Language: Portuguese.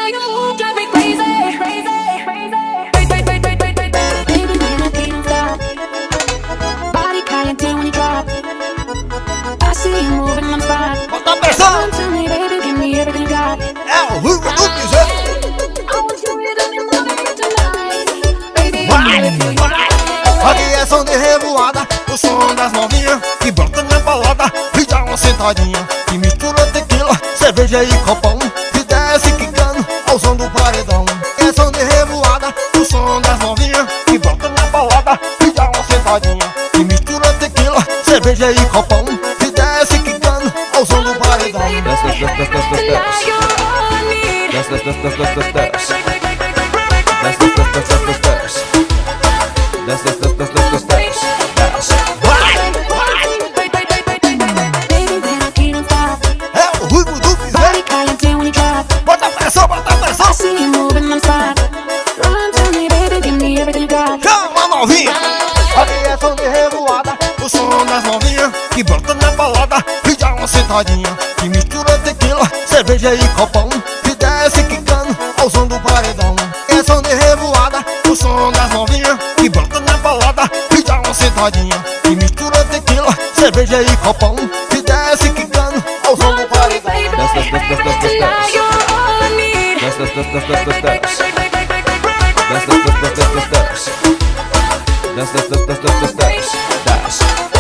now you drive me crazy, crazy, crazy. Baby, when I can't stop, body caliente when you drop. I see you moving non-stop. Bota a pressão! Come to me, baby, give me everything you got. É o Ruivo do Piseiro! I want you here to be moving tonight. Baby, Vai, you feel you vai! Aqui é som de revoada, o som das novinhas que brota na balada e dá uma sentadinha, que mistura tequila, cerveja e copão, que desce quicando ao som do paredão. É som de revoada, o som das novinhas que brota na balada e dá uma sentadinha, que mistura tequila, cerveja e copão, que desce quicando ao som do paredão. Baby, when I can't stop, É o Ruivo do body Piseiro! caliente when you drop. Bota a pressão, bota a pressão! I see you moving non-stop. Run to me, baby, give me everything you got. Chama novinha! Aqui é som de revoada, o som das novinhas que brota na balada e dá uma sentadinha, que mistura tequila, cerveja e copão, que desce quicando ao som do paredão. É som de revoada, o som das novinhas que brota na balada e dá uma sentadinha, que mistura tequila, cerveja e copão, que desce quicando ao som do paredão. Tonight you're all I need. That's